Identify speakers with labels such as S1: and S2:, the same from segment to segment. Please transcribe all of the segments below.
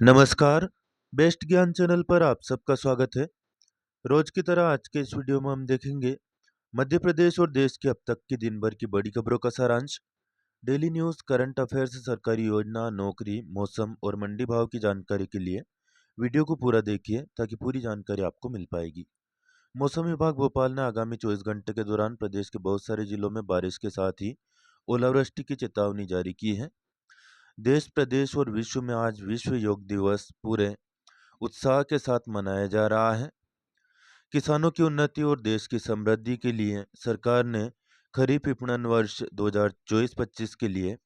S1: नमस्कार, बेस्ट ज्ञान चैनल पर आप सबका स्वागत है। रोज की तरह आज के इस वीडियो में हम देखेंगे मध्य प्रदेश और देश के अब तक की दिन भर की बड़ी खबरों का सारांश। डेली न्यूज़, करंट अफेयर्स, सरकारी योजना, नौकरी, मौसम और मंडी भाव की जानकारी के लिए वीडियो को पूरा देखिए ताकि पूरी जानकारी आपको मिल पाएगी। मौसम विभाग भोपाल ने आगामी 24 घंटे के दौरान प्रदेश के बहुत सारे जिलों में बारिश के साथ ही ओलावृष्टि की चेतावनी जारी की है। देश, प्रदेश और विश्व में आज विश्व योग दिवस पूरे उत्साह के साथ मनाया जा रहा है। किसानों की उन्नति और देश की समृद्धि के लिए सरकार ने खरीफ विपणन वर्ष 2024-25 के लिए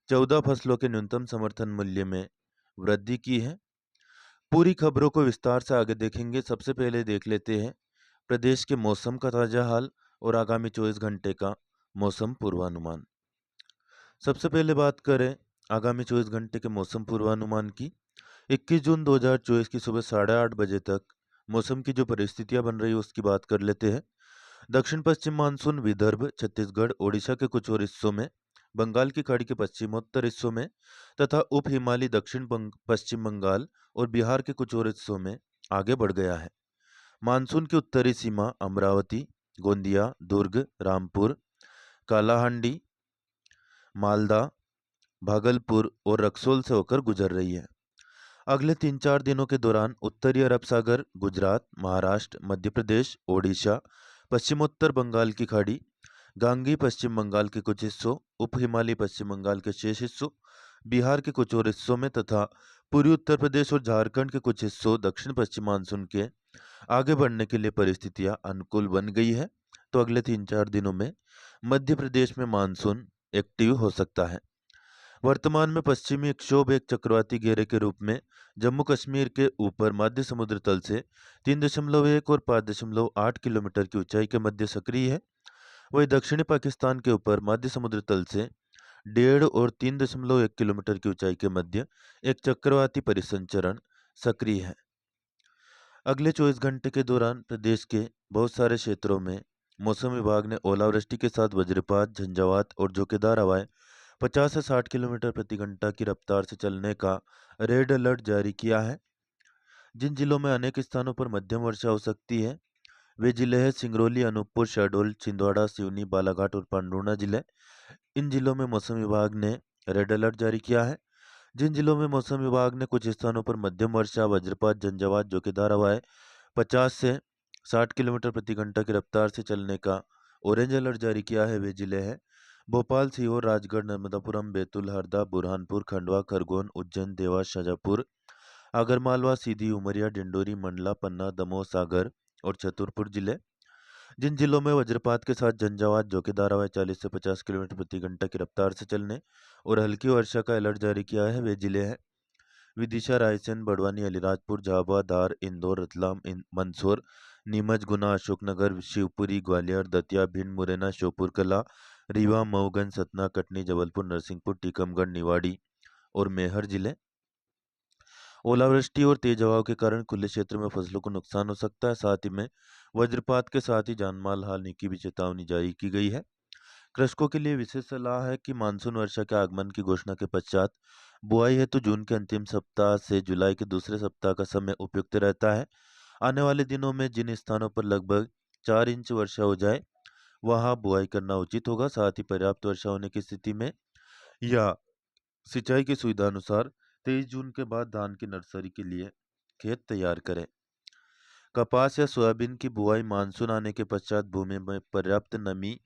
S1: 14 फसलों के न्यूनतम समर्थन मूल्य में वृद्धि की है। पूरी खबरों को विस्तार से आगे देखेंगे। सबसे पहले देख लेते हैं प्रदेश के मौसम का ताजा हाल और आगामी 24 घंटे का मौसम पूर्वानुमान। सबसे पहले बात करें आगामी 24 घंटे के मौसम पूर्वानुमान की। 21 जून 2024 की सुबह 8:30 बजे तक मौसम की जो परिस्थितियां बन रही है उसकी बात कर लेते हैं। दक्षिण पश्चिम मानसून विदर्भ, छत्तीसगढ़, ओडिशा के कुछ और हिस्सों में, बंगाल की खाड़ी के पश्चिमोत्तर हिस्सों में तथा उप हिमालयी दक्षिण पश्चिम बंगाल और बिहार के कुछ और हिस्सों में आगे बढ़ गया है। मानसून की उत्तरी सीमा अमरावती, गोंदिया, दुर्ग, रामपुर, कालाहांडी, मालदा, भागलपुर और रक्सौल से होकर गुजर रही है। अगले 3-4 दिनों के दौरान उत्तरी अरब सागर, गुजरात, महाराष्ट्र, मध्य प्रदेश, ओडिशा, पश्चिमोत्तर बंगाल की खाड़ी, गांगी पश्चिम बंगाल के कुछ हिस्सों, उप हिमालयी पश्चिम बंगाल के शेष हिस्सों, बिहार के कुछ और हिस्सों में तथा पूर्वी उत्तर प्रदेश और झारखंड के कुछ हिस्सों दक्षिण पश्चिम मानसून के आगे बढ़ने के लिए परिस्थितियां अनुकूल बन गई है। तो अगले 3-4 दिनों में मध्य प्रदेश में मानसून एक्टिव हो सकता है। वर्तमान में पश्चिमी विक्षोभ एक चक्रवाती घेरे के रूप में जम्मू कश्मीर के ऊपर मध्य समुद्र तल से 3.1 और 5.8 किलोमीटर की ऊंचाई के मध्य सक्रिय है। वही दक्षिणी पाकिस्तान के ऊपर मध्य समुद्र तल से 1.5 और 3.1 किलोमीटर की ऊंचाई के मध्य एक चक्रवाती परिसंचरण सक्रिय है। अगले 24 घंटे के दौरान प्रदेश के बहुत सारे क्षेत्रों में मौसम विभाग ने ओलावृष्टि के साथ वज्रपात, झंझावात और झोंकेदार हवाएं 50 से 60 किलोमीटर प्रति घंटा की रफ्तार से चलने का रेड अलर्ट जारी किया है। जिन जिलों में अनेक स्थानों पर मध्यम वर्षा हो सकती है वे जिले हैं सिंगरौली, अनूपपुर, शहडोल, छिंदवाड़ा, सिवनी, बालाघाट और पांडुर्णा जिले। इन जिलों में मौसम विभाग ने रेड अलर्ट जारी किया है। जिन जिलों में मौसम विभाग ने कुछ स्थानों पर मध्यम वर्षा, वज्रपात, झंझावात, झोंकेदार हवाएं 50 से 60 किलोमीटर प्रति घंटा की रफ्तार से चलने का ऑरेंज अलर्ट जारी किया है वे जिले हैं भोपाल, सीहोर, राजगढ़, नर्मदापुरम, बैतूल, हरदा, बुरहानपुर, खंडवा, खरगोन, उज्जैन, देवास, शाजापुर, आगरमालवा, सीधी, उमरिया, डिंडोरी, मंडला, पन्ना, दमोह, सागर और छतरपुर जिले। जिन जिलों में वज्रपात के साथ झंझावात, झोंकेदार हवाएं 40 से 50 किलोमीटर प्रति घंटा की रफ्तार से चलने और हल्की वर्षा का अलर्ट जारी किया है वे जिले हैं विदिशा, रायसेन, बड़वानी, अलीराजपुर, झाबुआ, धार, इंदौर, रतलाम, मंदसौर, नीमच, गुना, अशोकनगर, शिवपुरी, ग्वालियर, दतिया, भिंड, मुरैना, श्योपुर कला, रीवा, मऊगंज, सतना, कटनी, जबलपुर, नरसिंहपुर, टीकमगढ़, निवाड़ी और मेहर जिले। ओलावृष्टि और तेज हवाओं के कारण खुले क्षेत्र में फसलों को नुकसान हो सकता है। साथ ही में वज्रपात के साथ ही जानमाल हानि की भी चेतावनी जारी की गई है। कृषकों के लिए विशेष सलाह है कि मानसून वर्षा के आगमन की घोषणा के पश्चात बुआई हेतु जून के अंतिम सप्ताह से जुलाई के दूसरे सप्ताह का समय उपयुक्त रहता है। आने वाले दिनों में जिन स्थानों पर लगभग 4 इंच वर्षा हो जाए वहां बुआई करना उचित होगा। साथ ही पर्याप्त वर्षा होने की स्थिति में या सिंचाई की सुविधा अनुसार 23 जून के बाद धान की नर्सरी के लिए खेत तैयार करें। कपास या सोयाबीन की बुआई मानसून आने के पश्चात भूमि में पर्याप्त नमी,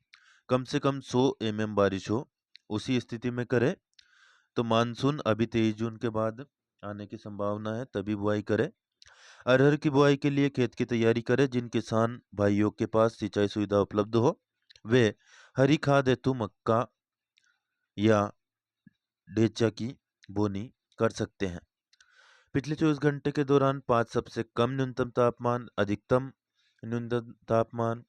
S1: कम से कम 100 बारिश हो उसी स्थिति में करें। तो मानसून अभी 23 जून के बाद आने की संभावना है, तभी बुआई करें। अरहर की बुआई के लिए खेत की तैयारी करें। जिन किसान भाइयों के पास सिंचाई सुविधा उपलब्ध हो वे हरी खाद हेतु मक्का या ढेंचा की बोनी कर सकते हैं। पिछले 24 घंटे के दौरान 5 सबसे कम न्यूनतम तापमान, अधिकतम न्यूनतम तापमान,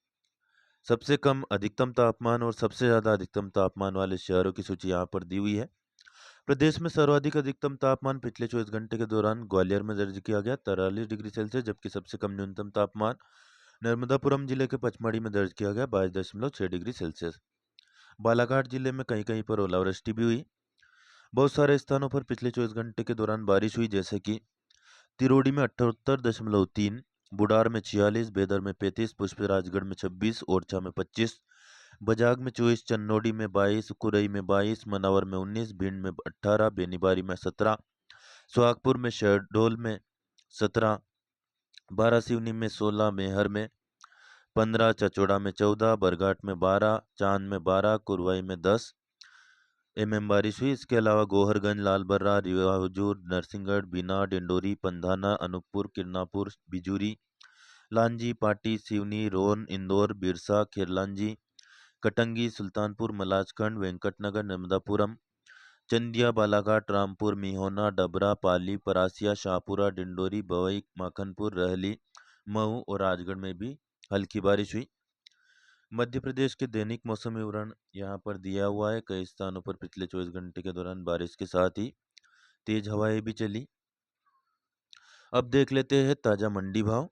S1: सबसे कम अधिकतम तापमान और सबसे ज़्यादा अधिकतम तापमान वाले शहरों की सूची यहाँ पर दी हुई है। प्रदेश में सर्वाधिक अधिकतम तापमान पिछले 24 घंटे के दौरान ग्वालियर में दर्ज किया गया 43 डिग्री सेल्सियस, जबकि सबसे कम न्यूनतम तापमान नर्मदापुरम जिले के पचमढ़ी में दर्ज किया गया 22.6 डिग्री सेल्सियस। बालाघाट जिले में कहीं कहीं पर ओलावृष्टि भी हुई। बहुत सारे स्थानों पर पिछले 24 घंटे के दौरान बारिश हुई, जैसे कि तिरोड़ी में 78.3, बुडार में 46, बेदर में 35, पुष्पराजगढ़ में 26, ओरछा में 25, बजाग में 24, चन्नौडी में 22, कुरई में 22, मनावर में 19, भिंड में 18, बेनीबारी में 17, सुहागपुर में शहडोल में 17, बारासिवनी में 16, मेहर में 15, चचोड़ा में 14, बरघाट में 12, चांद में 12, कुरवाई में 10 बारिश हुई। इसके अलावा गोहरगंज, लालबर्रा, रीवा, हुजूर, नरसिंहगढ़, बीना, डिंडोरी, पंधाना, अनूपपुर, किरनापुर, बिजूरी, लांजी, पाटी, सिवनी, रोन, इंदौर, बिरसा, खिरलांजी, कटंगी, सुल्तानपुर, मलाजखंड, वेंकटनगर, नर्मदापुरम, चंदिया, बालाघाट, रामपुर, मिहोना, डबरा, पाली, परासिया, शाहपुरा, डिंडोरी, बवई, माखनपुर, रहली, मऊ और राजगढ़ में भी हल्की बारिश हुई। मध्य प्रदेश के दैनिक मौसम विवरण यहाँ पर दिया हुआ है। कई स्थानों पर पिछले 24 घंटे के दौरान बारिश के साथ ही तेज हवाएं भी चली। अब देख लेते हैं ताजा मंडी भाव।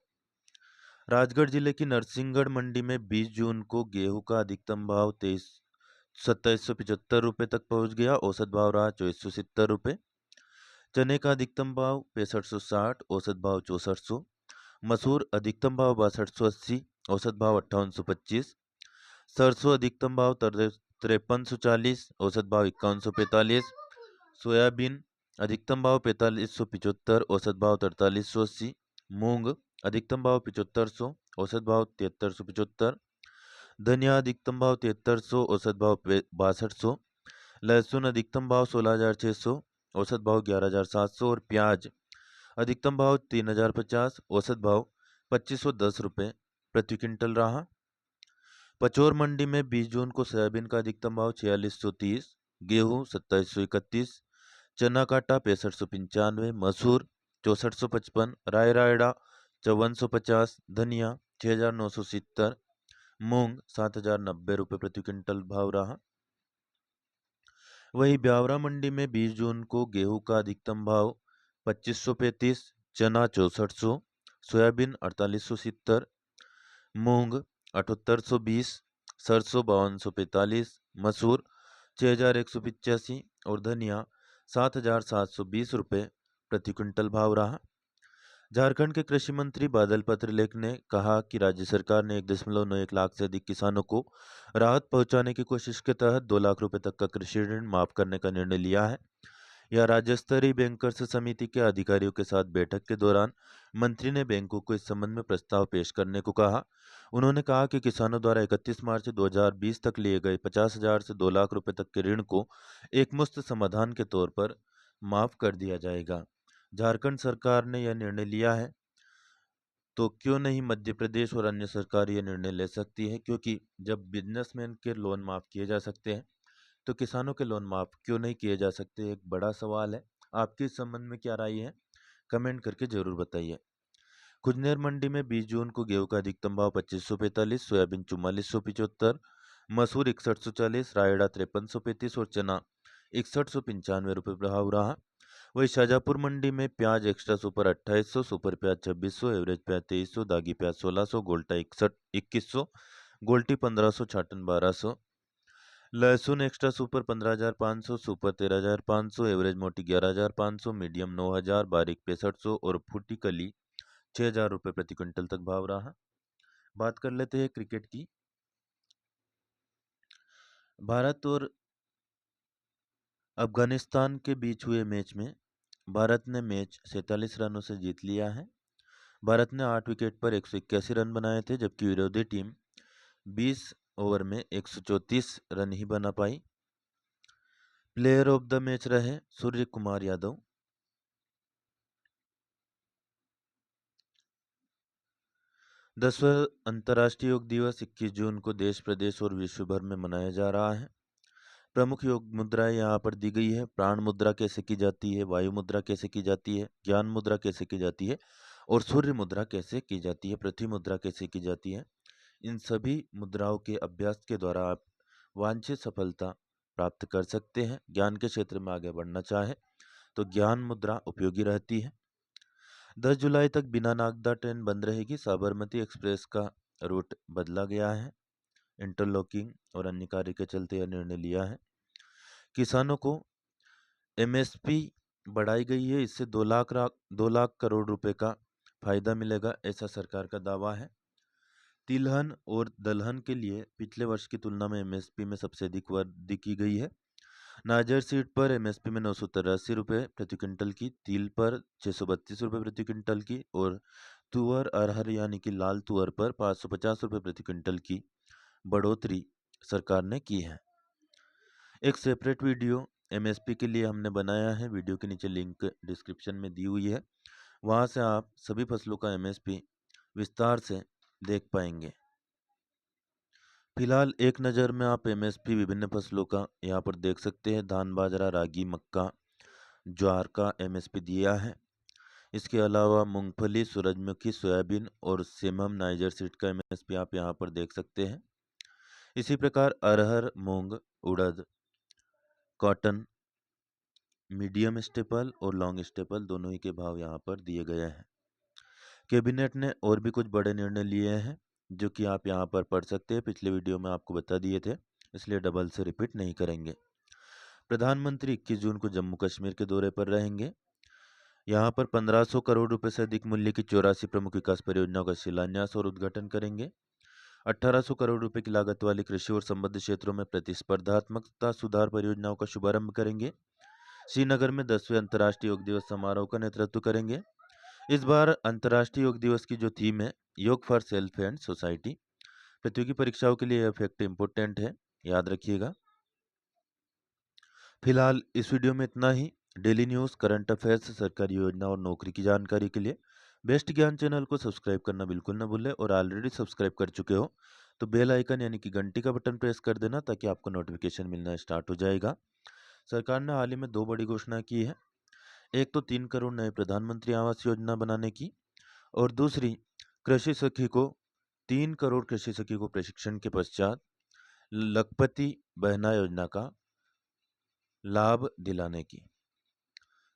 S1: राजगढ़ जिले की नरसिंहगढ़ मंडी में 20 जून को गेहूं का अधिकतम भाव 2775 रुपये तक पहुंच गया। औसत भाव रहा 2470 रुपये। चने का अधिकतम भाव 6560, औसत भाव 6400। मसूर अधिकतम भाव 6280, औसत भाव 5825। सरसों अधिकतम भाव 5340, औसत भाव 5145। सोयाबीन अधिकतम भाव 4575, औसत भाव 4380। मूंग अधिकतम भाव 7500, औसत भाव 7375। धनिया अधिकतम भाव 7300, औसत भाव 6200। लहसुन अधिकतम भाव 16600, औसत भाव 11700 और प्याज अधिकतम भाव 3050, औसत भाव 2510 रुपये प्रति क्विंटल रहा। पचौर मंडी में 20 जून को सोयाबीन का अधिकतम भाव 4630, गेहूं 2731, चना काटा 6595, मसूर 6455, रायरायडा 5450, धनिया 6970, मूंग 7090 रुपये प्रति क्विंटल भाव रहा। वहीं ब्यावरा मंडी में 20 जून को गेहूं का अधिकतम भाव 2535, चना 6400, सोयाबीन 4870, मूंग 7820, सरसों 5245, मसूर 6185 और धनिया 7720 रुपये प्रति क्विंटल भाव रहा। झारखंड के कृषि मंत्री बादल पत्रलेख ने कहा कि राज्य सरकार ने 1.91 लाख से अधिक किसानों को राहत पहुंचाने की कोशिश के तहत 2 लाख रुपए तक का कृषि ऋण माफ करने का निर्णय लिया है। यह राज्य स्तरीय बैंकर्स समिति के अधिकारियों के साथ बैठक के दौरान मंत्री ने बैंकों को इस संबंध में प्रस्ताव पेश करने को कहा। उन्होंने कहा कि किसानों द्वारा 31 मार्च 2020 तक लिए गए 50,000 से 2 लाख रुपए तक के ऋण को एकमुश्त समाधान के तौर पर माफ कर दिया जाएगा। झारखंड सरकार ने यह निर्णय लिया है तो क्यों नहीं मध्य प्रदेश और अन्य सरकार यह निर्णय ले सकती है, क्योंकि जब बिजनेसमैन के लोन माफ किए जा सकते हैं तो किसानों के लोन माफ क्यों नहीं किए जा सकते। एक बड़ा सवाल है। आपकी इस संबंध में क्या राय है, कमेंट करके जरूर बताइए। खुजनेर मंडी में 20 जून को गेहूं का अधिकतम भाव 2545, सोयाबीन 4475, मसूर 6140, रायड़ा 5335 और चना 6195 रुपये भाव रहा। वही शाजापुर मंडी में प्याज एक्स्ट्रा सुपर 2800, सुपर प्याज 2600, एवरेज प्याज 2300, दागी प्याज 1600, गोल्टा 2100, गोल्टी 1500, छाटन 1200। लहसुन एक्स्ट्रा सुपर 15500, सुपर 13500, एवरेज मोटी 11500, मीडियम 9000, बारीक 6500 और फूटी कली 6000 रुपये प्रति क्विंटल तक भाव रहा। बात कर लेते हैं क्रिकेट की। भारत और अफगानिस्तान के बीच हुए मैच में भारत ने मैच 47 रनों से जीत लिया है। भारत ने 8 विकेट पर 181 रन बनाए थे, जबकि विरोधी टीम 20 ओवर में 134 रन ही बना पाई। प्लेयर ऑफ द मैच रहे सूर्य कुमार यादव। 10वां अंतर्राष्ट्रीय योग दिवस 21 जून को देश, प्रदेश और विश्व भर में मनाया जा रहा है। प्रमुख योग मुद्राएं यहाँ पर दी गई है। प्राण मुद्रा कैसे की जाती है, वायु मुद्रा कैसे की जाती है, ज्ञान मुद्रा कैसे की जाती है और सूर्य मुद्रा कैसे की जाती है, पृथ्वी मुद्रा कैसे की जाती है। इन सभी मुद्राओं के अभ्यास के द्वारा आप वांछित सफलता प्राप्त कर सकते हैं। ज्ञान के क्षेत्र में आगे बढ़ना चाहे तो ज्ञान मुद्रा उपयोगी रहती है। 10 जुलाई तक बिना नागदा ट्रेन बंद रहेगी। साबरमती एक्सप्रेस का रूट बदला गया है। इंटरलॉकिंग और अन्य कार्य के चलते यह निर्णय लिया है। किसानों को एमएसपी बढ़ाई गई है, इससे 2 लाख करोड़ रुपए का फायदा मिलेगा, ऐसा सरकार का दावा है। तिलहन और दलहन के लिए पिछले वर्ष की तुलना में एमएसपी में सबसे अधिक वृद्धि की गई है। नाजिर सीड पर एमएसपी में 983 रुपये प्रति क्विंटल की, तिल पर 632 रुपये प्रति क्विंटल की और तुअर अरहर यानी कि लाल तुअर पर 550 रुपये प्रति क्विंटल की बढ़ोतरी सरकार ने की है। एक सेपरेट वीडियो एमएसपी के लिए हमने बनाया है, वीडियो के नीचे लिंक डिस्क्रिप्शन में दी हुई है, वहाँ से आप सभी फसलों का एमएसपी विस्तार से देख पाएंगे। फिलहाल एक नज़र में आप एमएसपी विभिन्न फसलों का यहाँ पर देख सकते हैं। धान, बाजरा, रागी, मक्का, ज्वार का एमएसपी दिया है। इसके अलावा मूंगफली, सूरजमुखी, सोयाबीन और सेमम नाइजर सीड का एमएसपी आप यहाँ पर देख सकते हैं। इसी प्रकार अरहर, मूंग, उड़द, कॉटन, मीडियम स्टेपल और लॉन्ग स्टेपल दोनों ही के भाव यहाँ पर दिए गए हैं। कैबिनेट ने और भी कुछ बड़े निर्णय लिए हैं जो कि आप यहाँ पर पढ़ सकते हैं, पिछले वीडियो में आपको बता दिए थे, इसलिए डबल से रिपीट नहीं करेंगे। प्रधानमंत्री 21 जून को जम्मू कश्मीर के दौरे पर रहेंगे। यहाँ पर 1500 करोड़ रुपए से अधिक मूल्य की 84 प्रमुख विकास परियोजनाओं का शिलान्यास और उद्घाटन करेंगे। 1800 करोड़ रुपए की लागत वाली कृषि और संबद्ध क्षेत्रों में प्रतिस्पर्धात्मकता सुधार परियोजनाओं का शुभारंभ करेंगे। श्रीनगर में 10वें अंतर्राष्ट्रीय योग दिवस समारोह का नेतृत्व करेंगे। इस बार अंतर्राष्ट्रीय योग दिवस की जो थीम है, योग फॉर सेल्फ एंड सोसाइटी। प्रतियोगी परीक्षाओं के लिए यह फैक्ट इम्पोर्टेंट है, याद रखिएगा। फिलहाल इस वीडियो में इतना ही। डेली न्यूज़, करंट अफेयर्स, सरकारी योजना और नौकरी की जानकारी के लिए बेस्ट ज्ञान चैनल को सब्सक्राइब करना बिल्कुल ना भूलें, और ऑलरेडी सब्सक्राइब कर चुके हो तो बेल आइकन यानी कि घंटी का बटन प्रेस कर देना, ताकि आपको नोटिफिकेशन मिलना स्टार्ट हो जाएगा। सरकार ने हाल ही में 2 बड़ी घोषणा की है। एक तो 3 करोड़ नए प्रधानमंत्री आवास योजना बनाने की, और दूसरी कृषि सखी को 3 करोड़ कृषि सखी को प्रशिक्षण के पश्चात लखपति बहना योजना का लाभ दिलाने की।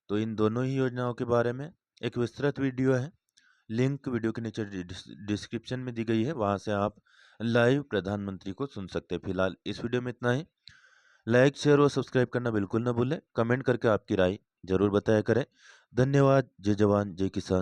S1: तो इन दोनों ही योजनाओं के बारे में एक विस्तृत वीडियो है, लिंक वीडियो के नीचे डिस्क्रिप्शन में दी गई है, वहां से आप लाइव प्रधानमंत्री को सुन सकते हैं। फिलहाल इस वीडियो में इतना ही। लाइक, शेयर और सब्सक्राइब करना बिल्कुल ना भूलें। कमेंट करके आपकी राय जरूर बताया करें। धन्यवाद। जय जवान, जय किसान।